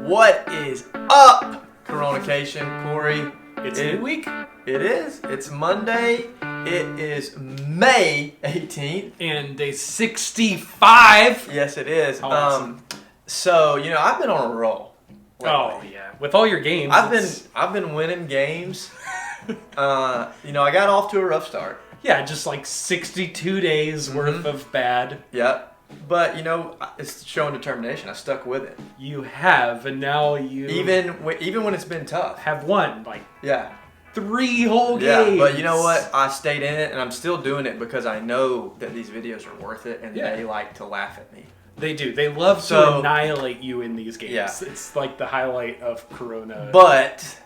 What is up, Coronacation? Corey, It's a new week. It is. It's Monday. It is May 18th. And day 65. Yes, it is. Awesome. So, I've been on a roll lately. Oh, yeah. With all your games. I've been winning games. I got off to a rough start. Yeah, just like 62 days worth of bad. Yep. But, it's showing determination. I stuck with it. You have, and now you... Even when it's been tough. Have won, like, yeah. 3 whole games. Yeah, but you know what? I stayed in it, and I'm still doing it because I know that these videos are worth it, and they like to laugh at me. They do. They love to annihilate you in these games. Yeah. It's like the highlight of Coronacation. But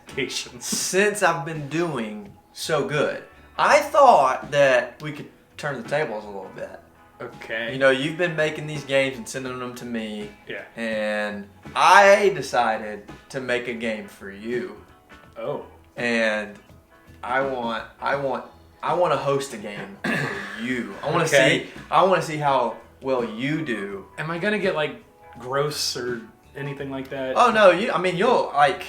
since I've been doing so good, I thought that we could turn the tables a little bit. Okay. You've been making these games and sending them to me. Yeah. And I decided to make a game for you. Oh. And I want to host a game for you. I want to see how well you do. Am I gonna get like gross or anything like that? Oh no, you'll like.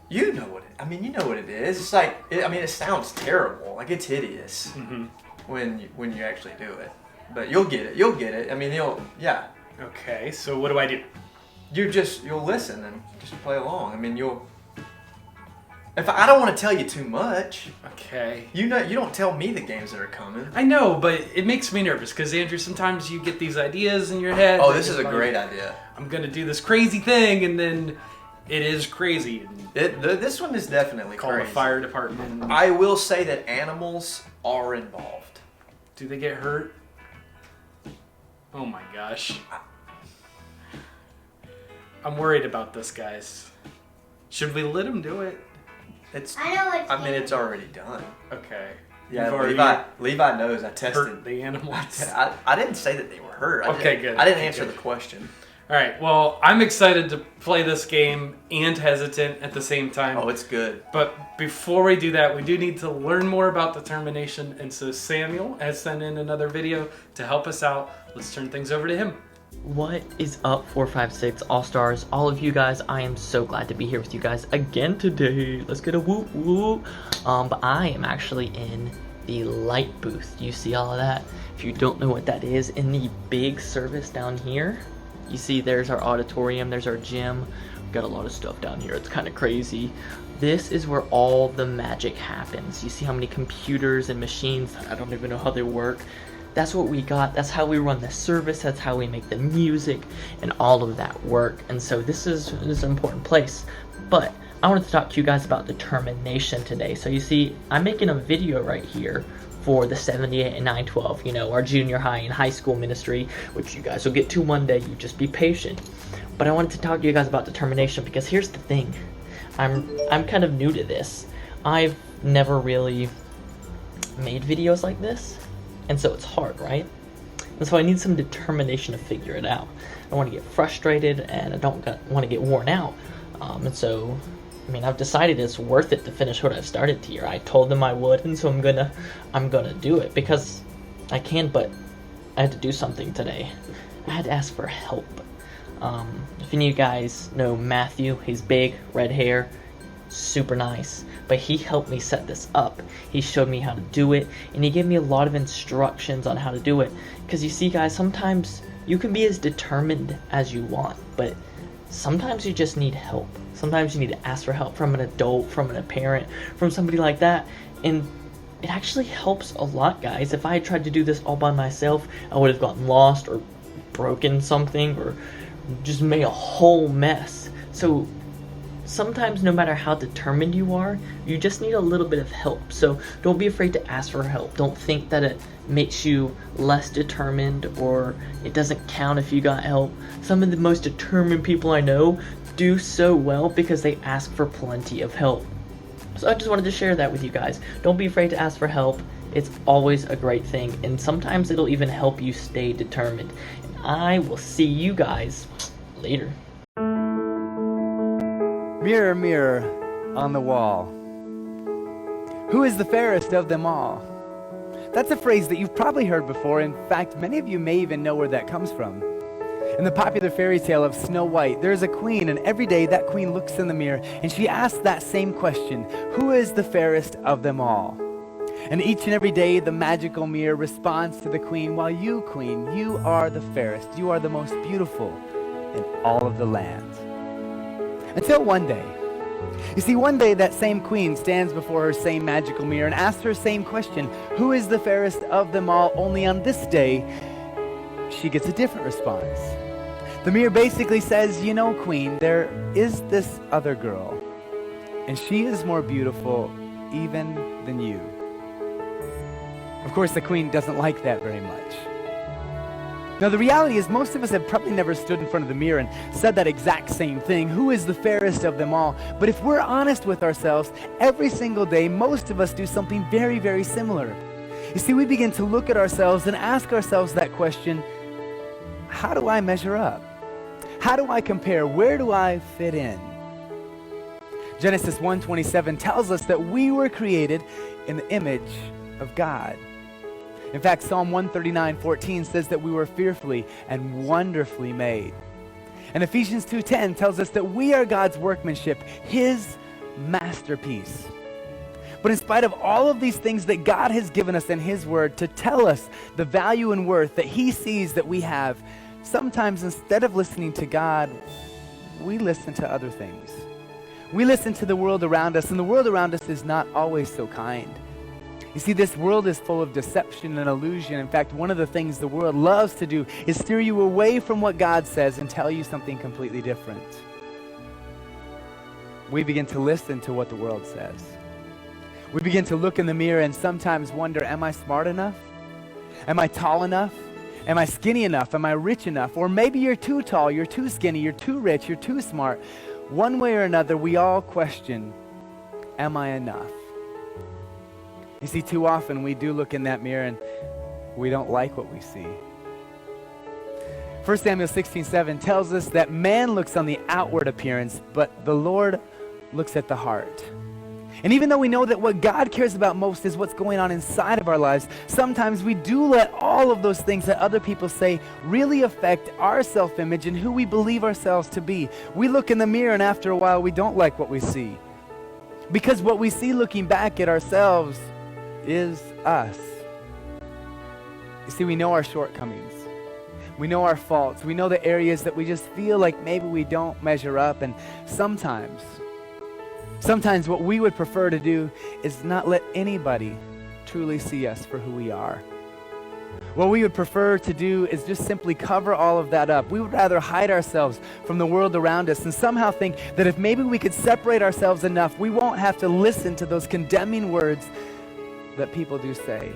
You know what it is. It's like it sounds terrible. Like it's hideous when you actually do it. But you'll get it. Yeah. Okay, so what do I do? You'll listen and just play along. I don't want to tell you too much. Okay. You don't tell me the games that are coming. I know, but it makes me nervous because Andrew, sometimes you get these ideas in your head. Oh, this is a great idea. I'm gonna do this crazy thing, and then it is crazy. This one is definitely call crazy. the fire department. I will say that animals are involved. Do they get hurt? Oh my gosh. I'm worried about this, guys. Should we let him do it? It's already done. Okay. Yeah, Levi knows. I tested hurt the animals. I didn't say that they were hurt. Good. I didn't answer the question. All right. Well, I'm excited to play this game and hesitant at the same time. Oh, it's good. But before we do that, we do need to learn more about determination. And so Samuel has sent in another video to help us out. Let's turn things over to him. What is up, 456 All-Stars? All of you guys, I am so glad to be here with you guys again today. Let's get a whoop whoop. But I am actually in the light booth. You see all of that? If you don't know what that is, in the big service down here, you see there's our auditorium, there's our gym. We've got a lot of stuff down here. It's kind of crazy. This is where all the magic happens. You see how many computers and machines, I don't even know how they work. That's what we got. That's how we run the service. That's how we make the music and all of that work. And so this is an important place. But I wanted to talk to you guys about determination today. So you see, I'm making a video right here for the 78 and 912, our junior high and high school ministry, which you guys will get to one day. You just be patient. But I wanted to talk to you guys about determination because here's the thing. I'm kind of new to this. I've never really made videos like this. And so it's hard, right? And so I need some determination to figure it out. I don't want to get frustrated and I don't want to get worn out. And so, I've decided it's worth it to finish what I've started here. I told them I would, and so I'm gonna do it because I can, but I had to do something today. I had to ask for help. If any of you guys know Matthew, he's big, red hair, super nice, but he helped me set this up. He showed me how to do it, and he gave me a lot of instructions on how to do it. Because you see, guys, sometimes you can be as determined as you want, but sometimes you just need help. Sometimes you need to ask for help from an adult, from a parent, from somebody like that, and it actually helps a lot, guys. If I had tried to do this all by myself, I would have gotten lost or broken something or just made a whole mess. So sometimes, no matter how determined you are, you just need a little bit of help. So don't be afraid to ask for help. Don't think that it makes you less determined or it doesn't count if you got help. Some of the most determined people I know do so well because they ask for plenty of help. So I just wanted to share that with you guys. Don't be afraid to ask for help. It's always a great thing, and sometimes it'll even help you stay determined. And I will see you guys later. Mirror, mirror on the wall, who is the fairest of them all? That's a phrase that you've probably heard before. In fact, many of you may even know where that comes from. In the popular fairy tale of Snow White, there is a queen, and every day that queen looks in the mirror and she asks that same question, who is the fairest of them all? And each and every day the magical mirror responds to the queen, while you, queen, you are the fairest, you are the most beautiful in all of the land. Until one day. You see, one day that same queen stands before her same magical mirror and asks her same question, who is the fairest of them all? Only on this day, she gets a different response. The mirror basically says, you know, queen, there is this other girl, and she is more beautiful even than you. Of course, the queen doesn't like that very much. Now, the reality is most of us have probably never stood in front of the mirror and said that exact same thing, who is the fairest of them all? But if we're honest with ourselves, every single day, most of us do something very, very similar. You see, we begin to look at ourselves and ask ourselves that question, how do I measure up? How do I compare? Where do I fit in? Genesis 1:27 tells us that we were created in the image of God. In fact, Psalm 139:14 says that we were fearfully and wonderfully made. And Ephesians 2:10 tells us that we are God's workmanship, His masterpiece. But in spite of all of these things that God has given us in His Word to tell us the value and worth that He sees that we have, sometimes instead of listening to God, we listen to other things. We listen to the world around us, and the world around us is not always so kind. You see, this world is full of deception and illusion. In fact, one of the things the world loves to do is steer you away from what God says and tell you something completely different. We begin to listen to what the world says. We begin to look in the mirror and sometimes wonder, am I smart enough? Am I tall enough? Am I skinny enough? Am I rich enough? Or maybe you're too tall, you're too skinny, you're too rich, you're too smart. One way or another, we all question, am I enough? You see, too often we do look in that mirror and we don't like what we see. 1 Samuel 16:7 tells us that man looks on the outward appearance, but the Lord looks at the heart. And even though we know that what God cares about most is what's going on inside of our lives, sometimes we do let all of those things that other people say really affect our self-image and who we believe ourselves to be. We look in the mirror and after a while we don't like what we see. Because what we see looking back at ourselves is us. You see, we know our shortcomings. We know our faults. We know the areas that we just feel like maybe we don't measure up. And sometimes what we would prefer to do is not let anybody truly see us for who we are. What we would prefer to do is just simply cover all of that up. We would rather hide ourselves from the world around us and somehow think that if maybe we could separate ourselves enough, we won't have to listen to those condemning words that people do say.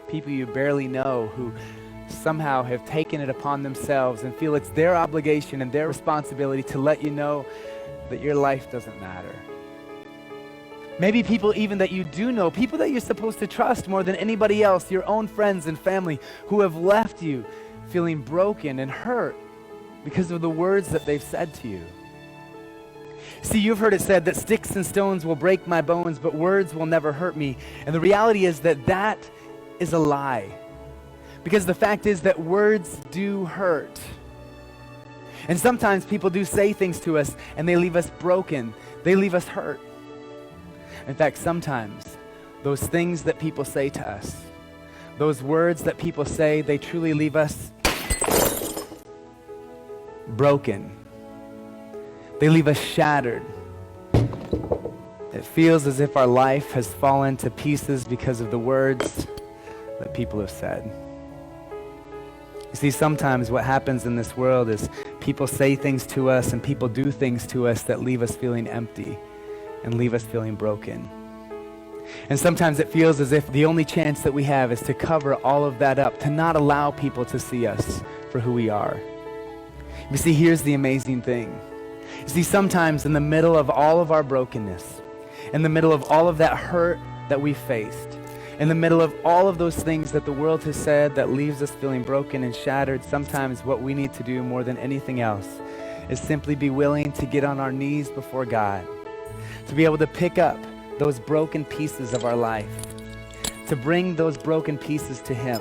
People you barely know who somehow have taken it upon themselves and feel it's their obligation and their responsibility to let you know that your life doesn't matter. Maybe people even that you do know, people that you're supposed to trust more than anybody else, your own friends and family who have left you feeling broken and hurt because of the words that they've said to you. See, you've heard it said that sticks and stones will break my bones, but words will never hurt me. And the reality is that that is a lie. Because the fact is that words do hurt. And sometimes people do say things to us and they leave us broken. They leave us hurt. In fact, sometimes those things that people say to us, those words that people say, they truly leave us broken. They leave us shattered. It feels as if our life has fallen to pieces because of the words that people have said. You see, sometimes what happens in this world is people say things to us and people do things to us that leave us feeling empty and leave us feeling broken. And sometimes it feels as if the only chance that we have is to cover all of that up, to not allow people to see us for who we are. You see, here's the amazing thing. You see, sometimes in the middle of all of our brokenness, in the middle of all of that hurt that we faced, in the middle of all of those things that the world has said that leaves us feeling broken and shattered, sometimes what we need to do more than anything else is simply be willing to get on our knees before God, to be able to pick up those broken pieces of our life, to bring those broken pieces to Him,